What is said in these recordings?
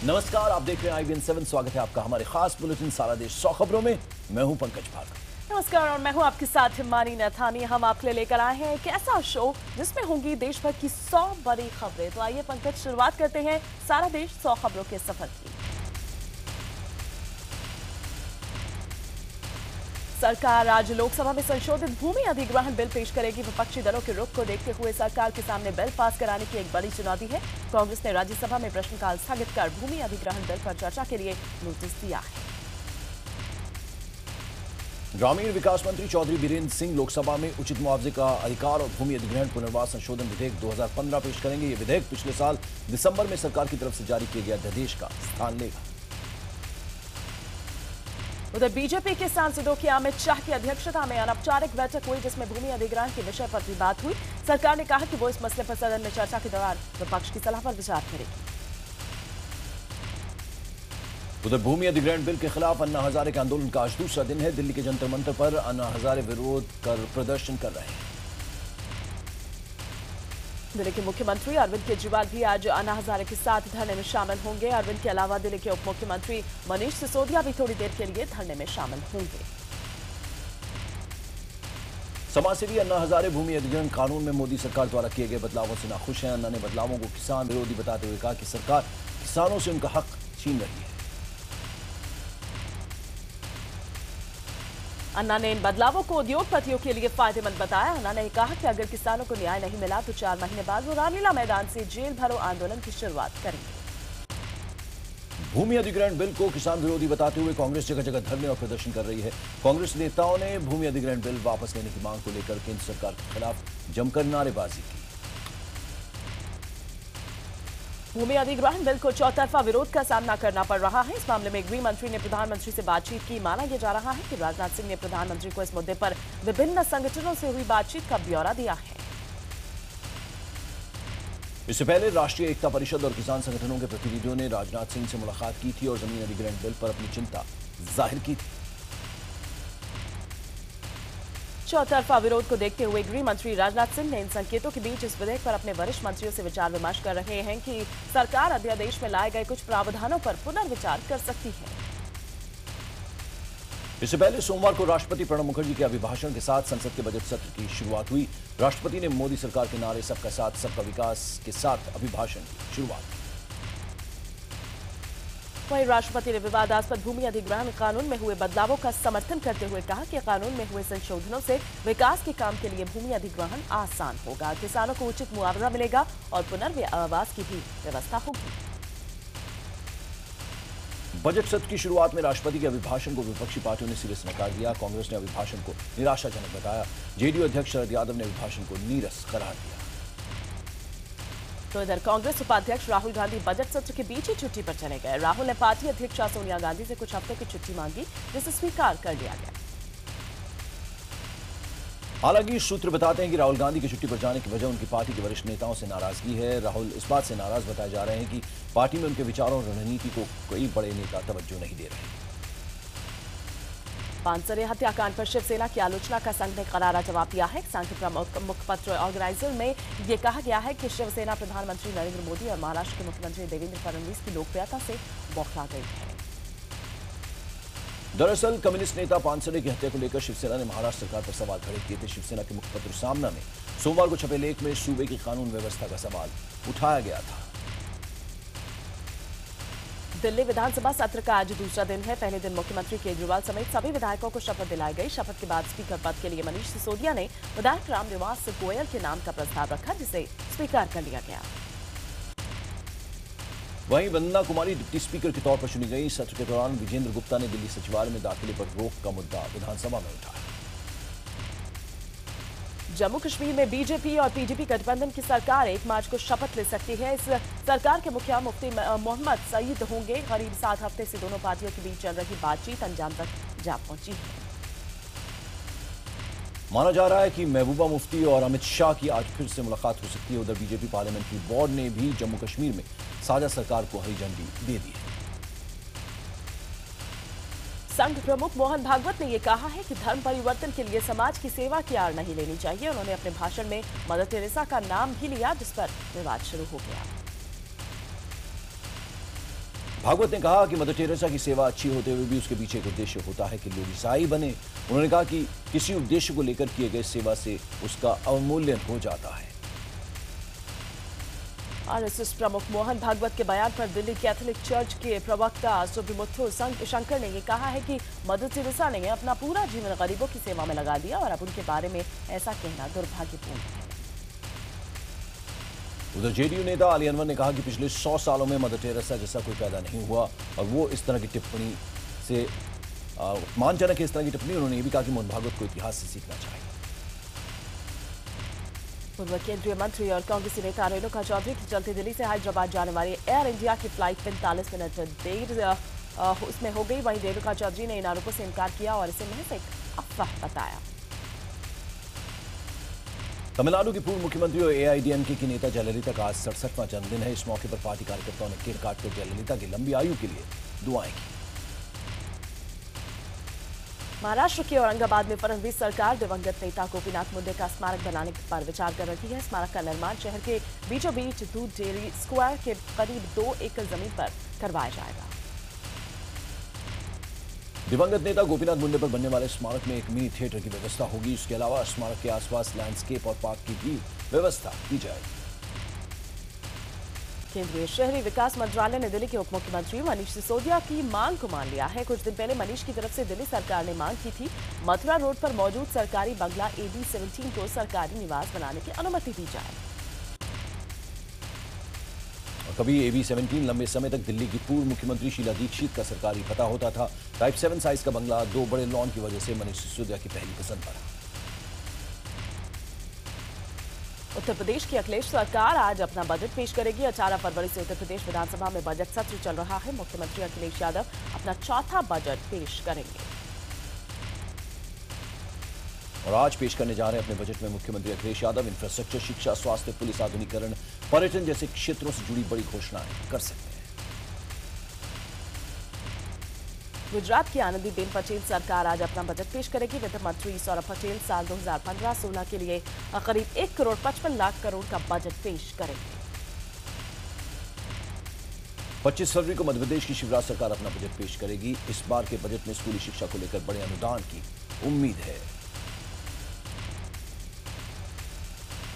नमस्कार, आप देख रहे हैं IBN7। स्वागत है आपका हमारे खास बुलेटिन सारा देश 100 खबरों में। मैं हूं पंकज भार्गव। नमस्कार और मैं हूं आपके साथ हिमानी नथानी। हम आपके लिए लेकर आए हैं एक ऐसा शो जिसमें होंगी देश भर की 100 बड़ी खबरें। तो आइए पंकज, शुरुआत करते हैं सारा देश 100 खबरों के सफर की। सरकार आज लोकसभा में संशोधित भूमि अधिग्रहण बिल पेश करेगी। विपक्षी दलों के रुख को देखते हुए सरकार के सामने बिल पास कराने की एक बड़ी चुनौती है। कांग्रेस ने राज्यसभा में प्रश्नकाल स्थगित कर भूमि अधिग्रहण बिल पर चर्चा के लिए नोटिस दिया है। ग्रामीण विकास मंत्री चौधरी बीरेंद्र सिंह लोकसभा में उचित मुआवजे का अधिकार और भूमि अधिग्रहण पुनर्वास संशोधन विधेयक 2015 पेश करेंगे। ये विधेयक पिछले साल दिसंबर में सरकार की तरफ से जारी किए गए अध्यादेश का स्थान लेगा। उधर बीजेपी के सांसदों की अमित शाह की अध्यक्षता में अनौपचारिक बैठक हुई, जिसमें भूमि अधिग्रहण के विषय पर भी बात हुई। सरकार ने कहा कि वो इस मसले पर सदन में चर्चा के दौरान विपक्ष की सलाह पर विचार करेगी। उधर भूमि अधिग्रहण बिल के खिलाफ अन्ना हजारे के आंदोलन का आज दूसरा दिन है। दिल्ली के जंतर मंतर पर अन्ना हजारे विरोध कर प्रदर्शन कर रहे हैं। दिल्ली के मुख्यमंत्री अरविंद केजरीवाल भी आज अन्ना हजारे के साथ धरने में शामिल होंगे। अरविंद के अलावा दिल्ली के उप मुख्यमंत्री मनीष सिसोदिया भी थोड़ी देर के लिए धरने में शामिल होंगे। समाजसेवी अन्ना हजारे भूमि अधिग्रहण कानून में मोदी सरकार द्वारा किए गए बदलावों से नाखुश हैं। अन्ना ने बदलावों को किसान विरोधी बताते हुए कहा कि सरकार किसानों से उनका हक छीन रही है। अन्ना ने इन बदलावों को उद्योगपतियों के लिए फायदेमंद बताया। अन्ना ने कहा कि अगर किसानों को न्याय नहीं मिला तो 4 महीने बाद वो रामलीला मैदान से जेल भरो आंदोलन की शुरुआत करेंगे। भूमि अधिग्रहण बिल को किसान विरोधी बताते हुए कांग्रेस जगह जगह धरने और प्रदर्शन कर रही है। कांग्रेस नेताओं ने भूमि अधिग्रहण बिल वापस लेने की मांग को लेकर केंद्र सरकार के खिलाफ जमकर नारेबाजी की। भूमि अधिग्रहण बिल को चौतरफा विरोध का सामना करना पड़ रहा है। इस मामले में गृह मंत्री ने प्रधानमंत्री से बातचीत की। माना यह जा रहा है कि राजनाथ सिंह ने प्रधानमंत्री को इस मुद्दे पर विभिन्न संगठनों से हुई बातचीत का ब्यौरा दिया है। इससे पहले राष्ट्रीय एकता परिषद और किसान संगठनों के प्रतिनिधियों ने राजनाथ सिंह से मुलाकात की थी और जमीन अधिग्रहण बिल पर अपनी चिंता जाहिर की थी। चौतरफा विरोध को देखते हुए गृह मंत्री राजनाथ सिंह ने इन संकेतों के बीच इस विधेयक पर अपने वरिष्ठ मंत्रियों से विचार विमर्श कर रहे हैं कि सरकार अध्यादेश में लाए गए कुछ प्रावधानों पर पुनर्विचार कर सकती है। इससे पहले सोमवार को राष्ट्रपति प्रणब मुखर्जी के अभिभाषण के साथ संसद के बजट सत्र की शुरुआत हुई। राष्ट्रपति ने मोदी सरकार के नारे सबका साथ सबका विकास के साथ अभिभाषण की शुरुआत की। वहीं राष्ट्रपति ने विवादास्पद भूमि अधिग्रहण कानून में हुए बदलावों का समर्थन करते हुए कहा कि कानून में हुए संशोधनों से विकास के काम के लिए भूमि अधिग्रहण आसान होगा, किसानों को उचित मुआवजा मिलेगा और पुनर्वास की भी व्यवस्था होगी। बजट सत्र की शुरुआत में राष्ट्रपति के अभिभाषण को विपक्षी पार्टियों ने सिरे से नकार दिया। कांग्रेस ने अभिभाषण को निराशाजनक बताया। जेडीयू अध्यक्ष शरद यादव ने अभिभाषण को नीरस करार दिया। तो इधर कांग्रेस उपाध्यक्ष राहुल गांधी बजट सत्र के बीच ही छुट्टी पर चले गए। राहुल ने पार्टी अध्यक्षा सोनिया गांधी से कुछ हफ्तों की छुट्टी मांगी, जिसे स्वीकार कर लिया गया। हालांकि सूत्र बताते हैं कि राहुल गांधी की छुट्टी पर जाने की वजह उनकी पार्टी के वरिष्ठ नेताओं से नाराजगी है। राहुल इस बात से नाराज बताए जा रहे हैं कि पार्टी में उनके विचारों और रणनीति को कोई बड़े नेता तवज्जो नहीं दे रहे। पानसरे हत्याकांड पर शिवसेना की आलोचना का संघ ने करारा जवाब दिया है। संघ प्रमुख मुखपत्र ऑर्गेनाइजर में यह कहा गया है कि शिवसेना प्रधानमंत्री नरेंद्र मोदी और महाराष्ट्र के मुख्यमंत्री देवेंद्र फडणवीस की लोकप्रियता से बौखला गई है। दरअसल कम्युनिस्ट नेता पानसरे की हत्या को लेकर शिवसेना ने महाराष्ट्र सरकार पर सवाल खड़े किए थे। शिवसेना के मुखपत्र सामना में सोमवार को छपे लेख में सूबे की कानून व्यवस्था का सवाल उठाया गया था। दिल्ली विधानसभा सत्र का आज दूसरा दिन है। पहले दिन मुख्यमंत्री केजरीवाल समेत सभी विधायकों को शपथ दिलाई गई। शपथ के बाद स्पीकर पद के लिए मनीष सिसोदिया ने विधायक रामनिवास गोयल के नाम का प्रस्ताव रखा, जिसे स्वीकार कर लिया गया। वहीं वंदना कुमारी डिप्टी स्पीकर के तौर पर चुनी गई। सत्र के दौरान विजेंद्र गुप्ता ने दिल्ली सचिवालय में दाखिले पर रोक का मुद्दा विधानसभा में उठाया। जम्मू कश्मीर में बीजेपी और पीडीपी गठबंधन की सरकार 1 मार्च को शपथ ले सकती है। इस सरकार के मुखिया मुफ्ती मोहम्मद सईद होंगे। करीब 7 हफ्ते से दोनों पार्टियों के बीच चल रही बातचीत अंजाम तक जा पहुंची है। माना जा रहा है कि महबूबा मुफ्ती और अमित शाह की आज फिर से मुलाकात हो सकती है। उधर बीजेपी पार्लियामेंट्री बोर्ड ने भी जम्मू कश्मीर में साझा सरकार को हरी झंडी दे दी है। संघ प्रमुख मोहन भागवत ने यह कहा है कि धर्म परिवर्तन के लिए समाज की सेवा की आड़ नहीं लेनी चाहिए। उन्होंने अपने भाषण में मदर टेरेसा का नाम भी लिया, जिस पर विवाद शुरू हो गया। भागवत ने कहा कि मदर टेरेसा की सेवा अच्छी होते हुए भी उसके पीछे एक उद्देश्य होता है कि लोग ईसाई बने। उन्होंने कहा कि किसी उद्देश्य को लेकर किए गए सेवा से उसका अवमूल्यन हो जाता है। आरएसएस प्रमुख मोहन भागवत के बयान पर दिल्ली कैथोलिक चर्च के प्रवक्ता सुब्रमथु शंकर ने यह कहा है कि मदर टेरेसा ने अपना पूरा जीवन गरीबों की सेवा में लगा दिया और अब उनके बारे में ऐसा कहना दुर्भाग्यपूर्ण है। उधर जेडीयू नेता अली अनवर ने कहा कि पिछले 100 सालों में मदर टेरेसा जैसा कोई पैदा नहीं हुआ और वो इस तरह की टिप्पणी से अपमानजनक है। इस तरह की टिप्पणी उन्होंने ये भी कहा कि मोहन भागवत को इतिहास से सीखना चाहिए। पूर्व केंद्रीय मंत्री और कांग्रेसी नेता रेणुका चौधरी की चलते दिल्ली से हैदराबाद जाने वाली एयर इंडिया की फ्लाइट 45 मिनट देर उसमें हो गई। वहीं रेणुका चौधरी ने इन आरोपों से इनकार किया और इसे महज एक अफवाह बताया। तमिलनाडु की पूर्व मुख्यमंत्री और एआईएडीएमके की नेता जयललिता का आज 67वां जन्मदिन है। इस मौके पर पार्टी कार्यकर्ताओं ने केक काटकर जयललिता की लंबी आयु के लिए दुआएं की। महाराष्ट्र के औरंगाबाद में फडणवीस सरकार दिवंगत नेता गोपीनाथ मुंडे का स्मारक बनाने पर विचार कर रही है। स्मारक का निर्माण शहर के बीचों बीच दूध डेयरी स्क्वायर के करीब 2 एकड़ जमीन पर करवाया जाएगा। दिवंगत नेता गोपीनाथ मुंडे पर बनने वाले स्मारक में एक मिनी थिएटर की व्यवस्था होगी। इसके अलावा स्मारक के आसपास लैंडस्केप और पार्क की भी व्यवस्था की जाएगी। केंद्रीय शहरी विकास मंत्रालय ने दिल्ली के उप मुख्यमंत्री मनीष सिसोदिया की मांग को मान लिया है। कुछ दिन पहले मनीष की तरफ से दिल्ली सरकार ने मांग की थी मथुरा रोड पर मौजूद सरकारी बंगला AB17 को सरकारी निवास बनाने की अनुमति दी जाए। और कभी AB17 लंबे समय तक दिल्ली की पूर्व मुख्यमंत्री शीला दीक्षित का सरकारी पता होता था। टाइप 7 साइज का बंगला 2 बड़े लॉन की वजह से मनीष सिसोदिया की पहली पसंद पड़ा। उत्तर प्रदेश की अखिलेश सरकार आज अपना बजट पेश करेगी। 18 फरवरी से उत्तर प्रदेश विधानसभा में बजट सत्र चल रहा है। मुख्यमंत्री अखिलेश यादव अपना चौथा बजट पेश करेंगे और आज पेश करने जा रहे हैं अपने बजट में मुख्यमंत्री अखिलेश यादव इंफ्रास्ट्रक्चर, शिक्षा, स्वास्थ्य, पुलिस आधुनिकीकरण, पर्यटन जैसे क्षेत्रों से जुड़ी बड़ी घोषणाएं कर सकते हैं। गुजरात की आनंदीबेन पटेल सरकार आज अपना बजट पेश करेगी। वित्त मंत्री सौरभ पटेल साल 2015-16 के लिए करीब 1 करोड़ 55 लाख करोड़ का बजट पेश करेंगे। 25 फरवरी को मध्य प्रदेश की शिवराज सरकार अपना बजट पेश करेगी। इस बार के बजट में स्कूली शिक्षा को लेकर बड़े अनुदान की उम्मीद है।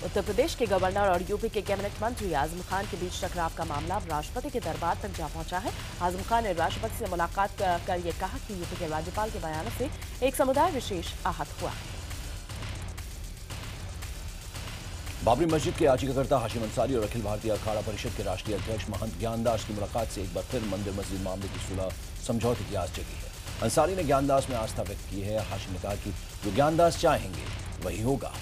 उत्तर प्रदेश के गवर्नर और यूपी के कैबिनेट मंत्री आजम खान के बीच टकराव का मामला अब राष्ट्रपति के दरबार तक जा पहुंचा है। आजम खान ने राष्ट्रपति से मुलाकात कर यह कहा कि यूपी के राज्यपाल के बयान से एक समुदाय विशेष आहत हुआ है। बाबरी मस्जिद के याचिकाकर्ता हाशिम अंसारी और अखिल भारतीय अखाड़ा परिषद के राष्ट्रीय अध्यक्ष महंत ज्ञानदास की मुलाकात से एक बार फिर मंदिर मस्जिद मामले की सुलह समझौते की आस जगी है। अंसारी ने ज्ञानदास में आस्था व्यक्त की है। हाशिम ने कहा कि जो ज्ञानदास चाहेंगे वही होगा।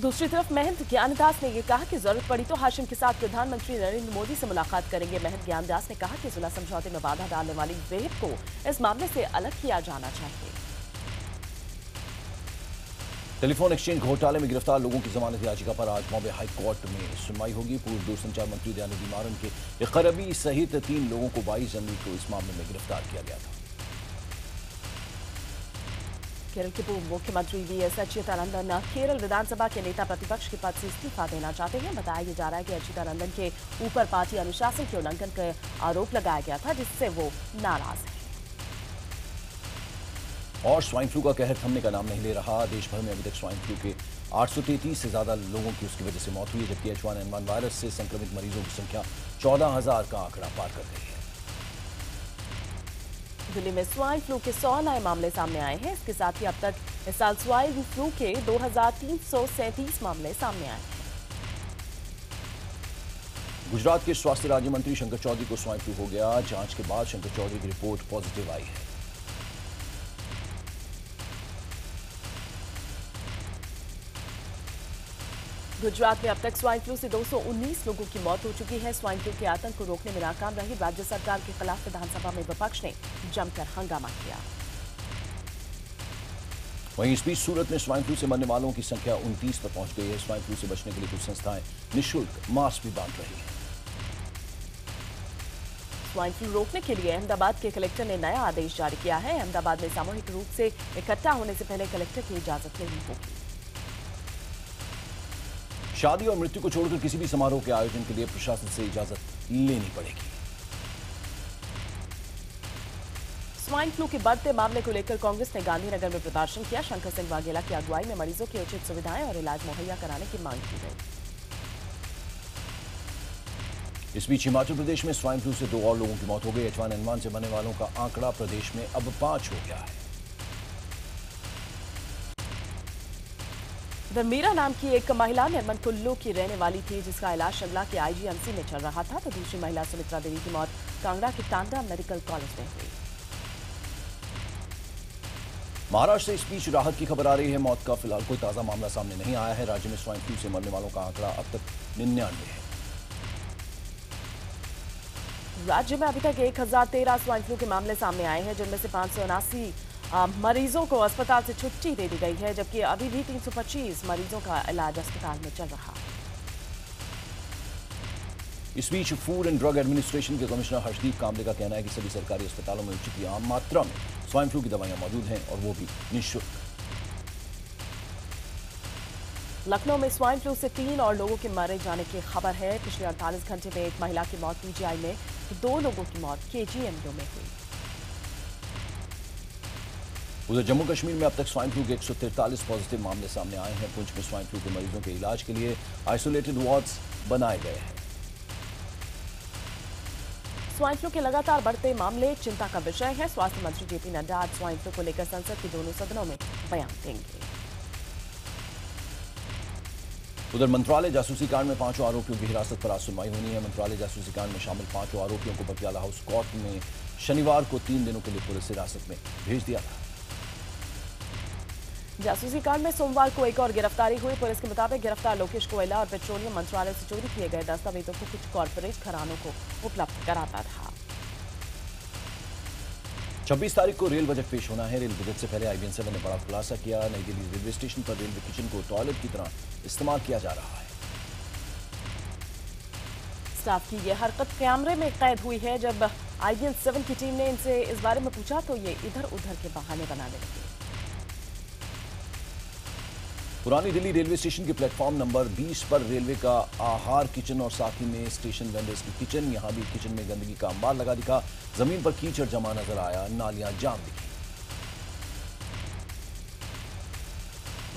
दूसरी तरफ महंत ज्ञानदास ने यह कहा कि जरूरत पड़ी तो हाशिम के साथ प्रधानमंत्री नरेंद्र मोदी से मुलाकात करेंगे। महंत ज्ञानदास ने कहा कि सुलह समझौते में बाधा डालने वाली विधेयक को इस मामले से अलग किया जाना चाहिए। टेलीफोन एक्सचेंज घोटाले में गिरफ्तार लोगों की जमानत याचिका पर आज बॉम्बे हाई कोर्ट में सुनवाई होगी। पूर्व दूरसंचार मंत्री दयानिधि मारन के इकरबी सहित 3 लोगों को 22 जनवरी को इस मामले में गिरफ्तार किया गया था। केरल के पूर्व मुख्यमंत्री वीएस अच्युतानंदन केरल विधानसभा के नेता प्रतिपक्ष के पद से इस्तीफा देना चाहते हैं। बताया जा रहा है कि अच्युतानंदन के ऊपर पार्टी अनुशासन के उल्लंघन का आरोप लगाया गया था, जिससे वो नाराज है। और स्वाइन फ्लू का कहर थमने का नाम नहीं ले रहा। देश भर में अभी तक स्वाइन फ्लू के 833 से ज्यादा लोगों की उसकी वजह से मौत हुई है, जबकि H1N1 वायरस से संक्रमित मरीजों की संख्या 14,000 का आंकड़ा पार कर गई है। दिल्ली में स्वाइन फ्लू के 100 नए मामले सामने आए हैं। इसके साथ ही अब तक इस साल स्वाइन फ्लू के 2337 मामले सामने आए हैं। गुजरात के स्वास्थ्य राज्य मंत्री शंकर चौधरी को स्वाइन फ्लू हो गया। जांच के बाद शंकर चौधरी की रिपोर्ट पॉजिटिव आई है। गुजरात में अब तक स्वाइन फ्लू से 219 लोगों की मौत हो चुकी है। स्वाइन फ्लू के आतंक को रोकने में नाकाम रही राज्य सरकार के खिलाफ विधानसभा में विपक्ष ने जमकर हंगामा किया। वहीं इस बीच सूरत में स्वाइन फ्लू से मरने वालों की संख्या 29 पर पहुंच गई है। स्वाइन फ्लू से बचने के लिए कुछ संस्थाएं निःशुल्क मास्क भी बांट रही हैं। स्वाइन फ्लू रोकने के लिए अहमदाबाद के कलेक्टर ने नया आदेश जारी किया है। अहमदाबाद में सामूहिक रूप से इकट्ठा होने से पहले कलेक्टर की इजाजत लेनी होगी। शादी और मृत्यु को छोड़कर किसी भी समारोह के आयोजन के लिए प्रशासन से इजाजत लेनी पड़ेगी। स्वाइन फ्लू के बढ़ते मामले को लेकर कांग्रेस ने गांधीनगर में प्रदर्शन किया। शंकर सिंह वाघेला की अगुवाई में मरीजों की उचित सुविधाएं और इलाज मुहैया कराने की मांग की गई। इस बीच हिमाचल प्रदेश में स्वाइन फ्लू से 2 और लोगों की मौत हो गई। H1N1 से मरने वालों का आंकड़ा प्रदेश में अब 5 हो गया है। मीरा नाम की एक महिला निर्मल कुल्लू की रहने वाली थी, जिसका इलाज शिमला के IGMC में चल रहा था, तो दूसरी महिला सुमित्रा देवी की मौत कांगड़ा के टांडा मेडिकल कॉलेज में हुई। महाराष्ट्र से इस बीच राहत की खबर आ रही है। मौत का फिलहाल कोई ताजा मामला सामने नहीं आया है। राज्य में स्वाइन फ्लू से मरने वालों का आंकड़ा अब तक 99 है। राज्य में अभी तक 1013 स्वाइन फ्लू के मामले सामने आए हैं, जिनमें से 579 मरीजों को अस्पताल से छुट्टी दे दी गई है, जबकि अभी भी 325 मरीजों का इलाज अस्पताल में चल रहा है। इस बीच फूड एंड ड्रग एडमिनिस्ट्रेशन के कमिश्नर हर्षदीप कामले का कहना है कि सभी सरकारी अस्पतालों में उचित या आम मात्रा में स्वाइन फ्लू की दवाइयां मौजूद हैं और वो भी निःशुल्क। लखनऊ में स्वाइन फ्लू से 3 और लोगों के मारे जाने की खबर है। पिछले 48 घंटे में एक महिला की मौत PGI में, 2 लोगों की मौत KGMU में हुई। उधर जम्मू कश्मीर में अब तक स्वाइन फ्लू के 143 पॉजिटिव मामले सामने आए हैं। पुंछ में स्वाइन फ्लू के मरीजों के इलाज के लिए आइसोलेटेड वार्ड्स बनाए गए हैं। स्वाइन फ्लू के लगातार बढ़ते मामले चिंता का विषय है। स्वास्थ्य मंत्री JP नड्डा आज स्वाइन फ्लू को लेकर संसद के दोनों सदनों में बयान देंगे। उधर मंत्रालय जासूसी कांड में 5 आरोपियों की हिरासत पर आज सुनवाई होनी है। मंत्रालय जासूसी कांड में शामिल 5 आरोपियों को पटियाला हाउस कोर्ट में शनिवार को 3 दिनों के लिए पुलिस हिरासत में भेज दिया था। जासूसी कांड में सोमवार को एक और गिरफ्तारी हुई। पुलिस के मुताबिक गिरफ्तार लोकेश कोयला और पेट्रोलियम मंत्रालय से चोरी किए गए दस्तावेजों को कुछ कॉर्पोरेट घरानों को उपलब्ध कराता था। 26 तारीख को रेल बजट पेश होना है। रेल बजट से पहले IBN7 ने बड़ा खुलासा किया। नई दिल्ली रेलवे स्टेशन पर रेलवे किचन को टॉयलेट की तरह इस्तेमाल किया जा रहा है। स्टाफ की यह हरकत कैमरे में कैद हुई है। जब IBN7 की टीम ने इनसे इस बारे में पूछा तो ये इधर उधर के बहाने बनाने लगे। पुरानी दिल्ली रेलवे स्टेशन के प्लेटफॉर्म नंबर 20 पर रेलवे का आहार किचन और साथ ही में स्टेशन वेंडर्स की किचन, यहां भी किचन में गंदगी का अंबार लगा दिखा। जमीन पर कीचड़ जमा नजर आया, नालियां जाम दिखी।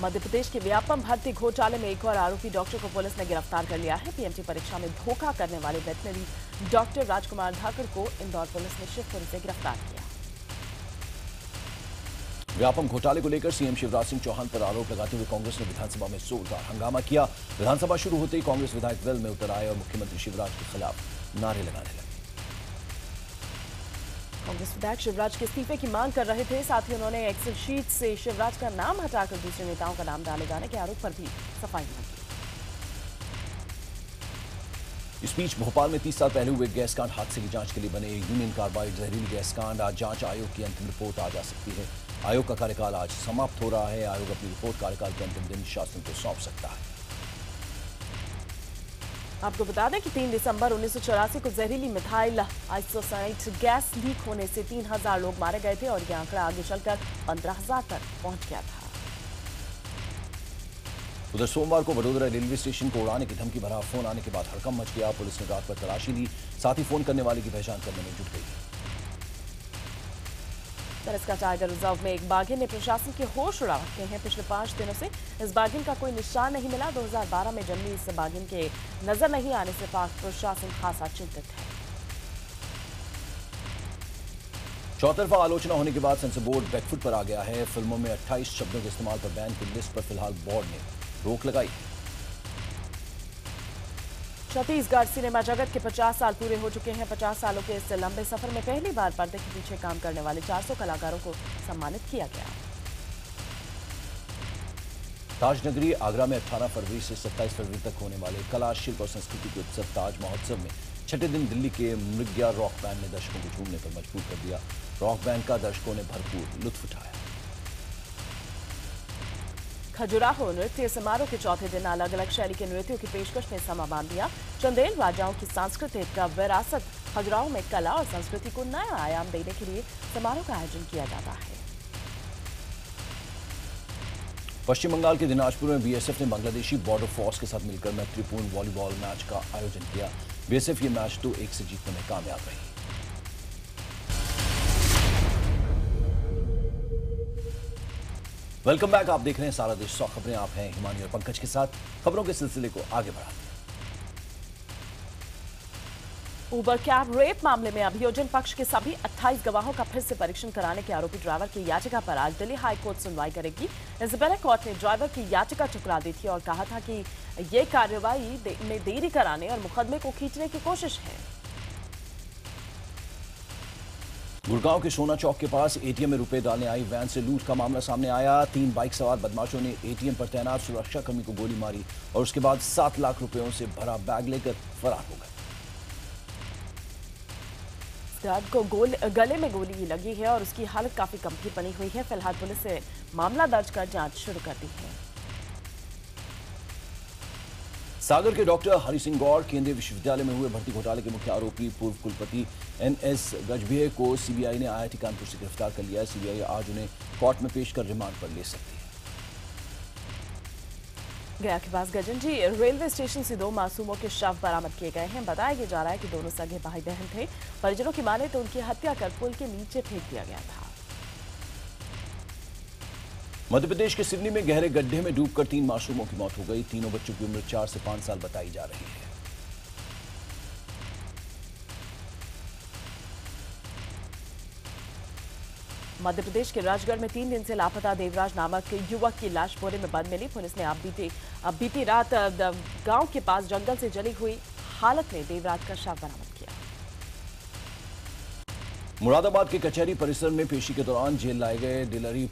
मध्य प्रदेश के व्यापम भर्ती घोटाले में एक और आरोपी डॉक्टर को पुलिस ने गिरफ्तार कर लिया है। PMT परीक्षा में धोखा करने वाले वेटनरी डॉक्टर राजकुमार धाकड़ को इंदौर पुलिस ने शिवपुरी से गिरफ्तार किया। व्यापम घोटाले को लेकर CM शिवराज सिंह चौहान पर आरोप लगाते हुए कांग्रेस ने विधानसभा में जोरदार हंगामा किया। विधानसभा शुरू होते ही कांग्रेस विधायक वेल में उतर आए और मुख्यमंत्री शिवराज के खिलाफ नारे लगाने लगे। कांग्रेस विधायक शिवराज के इस्तीफे की मांग कर रहे थे। साथ ही उन्होंने एक्सेल शीट से शिवराज का नाम हटाकर दूसरे नेताओं का नाम डाले जाने के आरोप पर भी सफाई मांगी। इस बीच भोपाल में 30 साल पहले हुए गैस कांड हादसे की जांच के लिए बने यूनियन कार्बाइड जहरीली गैस कांड आज जांच आयोग की अंतिम रिपोर्ट आ जा सकती है। आयोग का कार्यकाल आज समाप्त हो रहा है। आयोग अपनी रिपोर्ट कार्यकाल के अंतिम दिन शासन को सौंप सकता है। आपको बता दें कि 3 दिसंबर 1984 को जहरीली मिथाइल आइसोसाइनेट गैस लीक होने से 3000 लोग मारे गए थे और यह आंकड़ा आगे चलकर 15000 तक पहुंच गया था। उधर सोमवार को वडोदरा रेलवे स्टेशन को उड़ाने की धमकी भरा फोन आने के बाद हड़कंप मच गया। पुलिस ने रात भर तलाशी ली, साथ ही फोन करने वाले की पहचान करने में जुट गई। सरिस्का टाइगर रिजर्व में एक बाघिन ने प्रशासन के होश उड़ा रखे हैं। पिछले 5 दिनों से इस बाघिन का कोई निशान नहीं मिला। 2012 में जन्मी इस बाघिन के नजर नहीं आने से पाक प्रशासन खासा चिंतित है। चौतरफा आलोचना होने के बाद सेंसर बोर्ड बैकफुट पर आ गया है। फिल्मों में 28 शब्दों के इस्तेमाल पर बैन की लिस्ट पर फिलहाल बोर्ड ने रोक लगाई है। छत्तीसगढ़ सिनेमा जगत के 50 साल पूरे हो चुके हैं। 50 सालों के इस लंबे सफर में पहली बार पर्दे के पीछे काम करने वाले 400 कलाकारों को सम्मानित किया गया। ताजनगरी आगरा में 18 फरवरी से 27 फरवरी तक होने वाले कला, शिल्प और संस्कृति के उत्सव ताज महोत्सव में छठे दिन दिल्ली के मृग्या रॉक बैंड ने दर्शकों को झूमने पर मजबूर कर दिया। रॉक बैंड का दर्शकों ने भरपूर लुत्फ उठाया। खजुराहो नृत्य समारोह के चौथे दिन अलग अलग शैली के नृत्यों की पेशकश ने समा बांध दिया। चंदेल राजाओं की सांस्कृतिक विरासत खजुराहो में कला और संस्कृति को नया आयाम देने के लिए समारोह का आयोजन किया जाता है। पश्चिम बंगाल के दिनाजपुर में BSF ने बांग्लादेशी बॉर्डर फोर्स के साथ मिलकर मैत्रीपूर्ण वॉलीबॉल मैच का आयोजन किया। बीएसएफ ये मैच 2-1 से जीतने में कामयाब रही। Welcome back. आप देख रहे हैं सारा देश 100 खबरें। आप हैं हिमानी और पंकज के साथ। खबरों के सिलसिले को आगे बढ़ाते हैं। उबर कैब रेप मामले में अभियोजन पक्ष के सभी 28 गवाहों का फिर से परीक्षण कराने के आरोपी ड्राइवर की याचिका पर आज दिल्ली हाई कोर्ट सुनवाई करेगी। इससे पहले कोर्ट ने ड्राइवर की याचिका ठुकरा दी थी और कहा था कि ये कार्रवाई में देरी कराने और मुकदमे को खींचने की कोशिश है। गुड़गांव के सोना चौक के पास एटीएम में रुपए डालने आई वैन से लूट का मामला सामने आया। 3 बाइक सवार बदमाशों ने एटीएम पर तैनात सुरक्षाकर्मी को गोली मारी और उसके बाद 7 लाख रुपयों से भरा बैग लेकर फरार हो गए। गार्ड को गले में गोली लगी है और उसकी हालत काफी गंभीर बनी हुई है। फिलहाल पुलिस ने मामला दर्ज कर जांच शुरू कर दी है। सागर के डॉक्टर हरि सिंह गौड़ केंद्रीय विश्वविद्यालय में हुए भर्ती घोटाले के मुख्य आरोपी पूर्व कुलपति एनएस गजभिये को सीबीआई ने आईआईटी कानपुर से गिरफ्तार कर लिया है। सीबीआई आज उन्हें कोर्ट में पेश कर रिमांड पर ले सकती है। गया के पास गजन जी रेलवे स्टेशन से 2 मासूमों के शव बरामद किए गए हैं। बताया जा रहा है कि दोनों सगे भाई बहन थे। परिजनों की माने तो उनकी हत्या कर पुल के नीचे फेंक दिया गया था। मध्य प्रदेश के सिवनी में गहरे गड्ढे में डूबकर 3 मासूमों की मौत हो गई। तीनों बच्चों की उम्र 4 से 5 साल बताई जा रही है। मध्य प्रदेश के राजगढ़ में 3 दिन से लापता देवराज नामक युवक की लाश बोरे में बंद मिली। पुलिस ने अब बीती रात गांव के पास जंगल से जली हुई हालत में देवराज का शव बरामद किया। मुरादाबाद के कचहरी परिसर में पेशी के दौरान जेल लाए गए डिलरी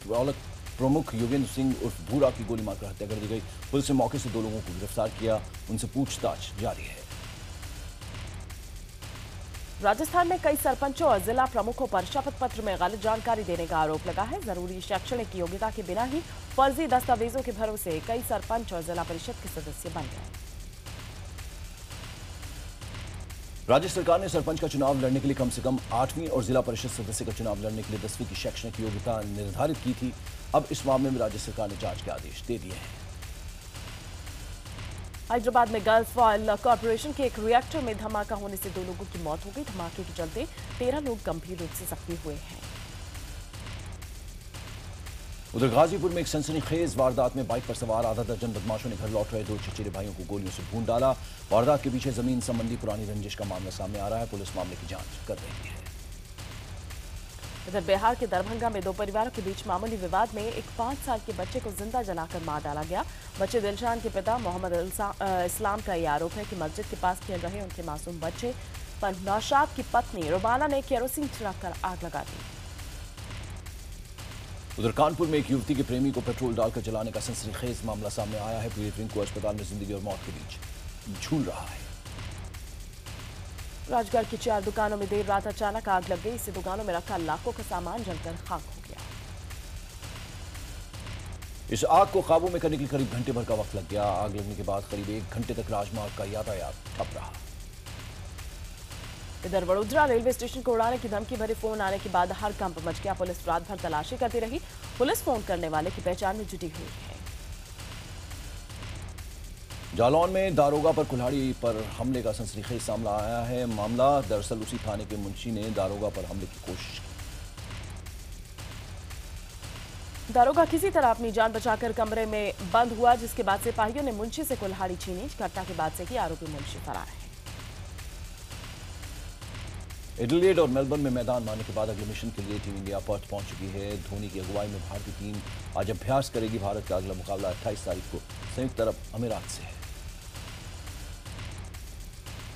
प्रमुख योगेंद्र सिंह उर्फ भूरा की गोली मारकर हत्या कर दी गई। पुलिस ने मौके से 2 लोगों को गिरफ्तार किया। उनसे पूछताछ जारी है। राजस्थान में कई सरपंचों और जिला प्रमुखों पर शपथ पत्र में गलत जानकारी देने का आरोप लगा है। जरूरी शैक्षणिक योग्यता के बिना ही फर्जी दस्तावेजों के भरोसे कई सरपंच और जिला परिषद के सदस्य बन गए। राज्य सरकार ने सरपंच का चुनाव लड़ने के लिए कम से कम 8वीं और जिला परिषद सदस्य का चुनाव लड़ने के लिए 10वीं की शैक्षणिक योग्यता निर्धारित की थी। अब इस मामले में राज्य सरकार ने जांच के आदेश दे दिए हैं। हैदराबाद में गल्फ ऑयल कॉर्पोरेशन के एक रिएक्टर में धमाका होने से 2 लोगों की मौत हो गई। धमाके के चलते 13 लोग गंभीर रूप से जख्मी हुए हैं। उधर गाजीपुर में एक सनसनीखेज वारदात में बाइक पर सवार आधा दर्जन बदमाशों ने घर लौट रहे 2 चचेरे भाइयों को गोलियों से भून डाला। वारदात के पीछे जमीन संबंधी पुरानी रंजिश का मामला सामने आ रहा है। पुलिस मामले की जांच कर रही है। इधर बिहार के दरभंगा में 2 परिवारों के बीच मामूली विवाद में एक 5 साल के बच्चे को जिंदा जलाकर मार डाला गया। बच्चे दिलशान के पिता मोहम्मद इस्लाम का यह आरोप है कि मस्जिद के पास खेल रहे उनके मासूम बच्चे पर नौशाद की पत्नी रुबाना ने केरोसिन छिड़ककर आग लगा दी। उधर कानपुर में एक युवती के प्रेमी को पेट्रोल डालकर जलाने का सनसनीखेज मामला सामने आया है। पीड़ित रिंकू अस्पताल में जिंदगी और मौत के बीच झूल रहा है। राजगढ़ की 4 दुकानों में देर रात अचानक आग लग गई। इससे दुकानों में रखा लाखों का सामान जलकर खाक हो गया। इस आग को काबू में करने के लिए करीब घंटे भर का वक्त लग गया। आग लगने के बाद करीब 1 घंटे तक राजमार्ग का यातायात ठप रहा। इधर वडोदरा रेलवे स्टेशन को उड़ाने की धमकी भरे फोन आने के बाद हड़कंप मच गया। पुलिस रात भर तलाशी करती रही। पुलिस फोन करने वाले की पहचान में जुटी हुई है। जालौन में दारोगा पर कुल्हाड़ी पर हमले का सनसनीखेज सामने आया है। मामला दरअसल उसी थाने के मुंशी ने दारोगा पर हमले की कोशिश की। दारोगा किसी तरह अपनी जान बचाकर कमरे में बंद हुआ, जिसके बाद सिपाहियों ने मुंशी से कुल्हाड़ी छीनी। घटना के बाद से ही आरोपी मुंशी फरार है। एडिलेड और मेलबर्न में मैदान मारने के बाद अगले मिशन के लिए टीम इंडिया पर्थ पहुंच चुकी है। धोनी की अगुवाई में भारतीय टीम आज अभ्यास करेगी। भारत का अगला मुकाबला 28 तारीख को संयुक्त अरब अमीरात से है।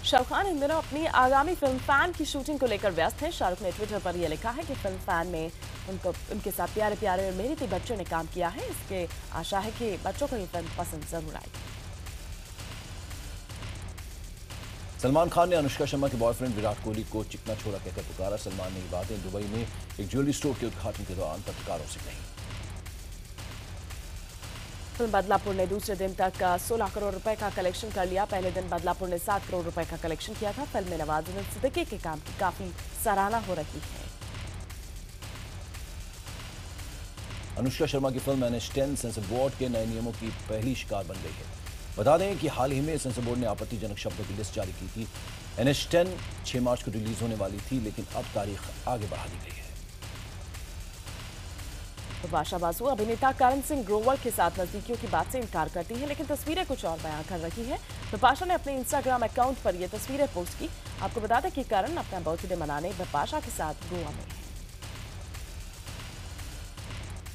शाहरुख खान इन दिनों अपनी आगामी फिल्म फैन की शूटिंग को लेकर व्यस्त हैं। शाहरुख ने ट्विटर पर यह लिखा है कि फिल्म फैन में उनके साथ प्यारे प्यारे और मेहनती बच्चों ने काम किया है। इसके आशा है कि बच्चों को ये फिल्म पसंद जरूर आएगी। सलमान खान ने अनुष्का शर्मा के बॉयफ्रेंड विराट कोहली को चिकना छोरा कहकर पुकारा। सलमान ने ये बातें दुबई में एक ज्वेलरी स्टोर के उद्घाटन के दौरान पत्रकारों से कही। फिल्म बदलापुर ने दूसरे दिन तक 16 करोड़ रुपए का कलेक्शन कर लिया। पहले दिन बदलापुर ने 7 करोड़ रुपए का कलेक्शन किया था। फिल्म में नवाजुद्दीन सिद्दीकी के काम की काफी सराहना हो रही है। अनुष्का शर्मा की फिल्म NH10 सेंसर बोर्ड के नए नियमों की पहली शिकार बन गई है। बता दें कि हाल ही में सेंसर बोर्ड ने आपत्तिजनक शब्दों की लिस्ट जारी की थी। NH10 6 मार्च को रिलीज होने वाली थी, लेकिन अब तारीख आगे बढ़ा दी गई है। बिपाशा बासु अभिनेता करण सिंह ग्रोवर के साथ नजदीकियों की बात से इनकार करती है, लेकिन तस्वीरें कुछ और बयां कर रही है। बिपाशा ने अपने इंस्टाग्राम अकाउंट पर ये तस्वीरें पोस्ट की। आपको बता दें कि करण अपना बर्थडे मनाने बिपाशा के साथ गोवा में है।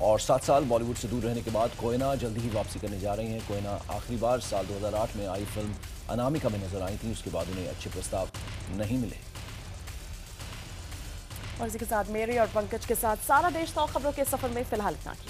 और 7 साल बॉलीवुड से दूर रहने के बाद कोयना जल्दी ही वापसी करने जा रही हैं। कोयना आखिरी बार साल 2008 में आई फिल्म अनामिका में नजर आई थी। उसके बाद उन्हें अच्छे प्रस्ताव नहीं मिले। और इसी के साथ मेरी और पंकज के साथ सारा देश 100 खबरों के सफर में फिलहाल इतना ही।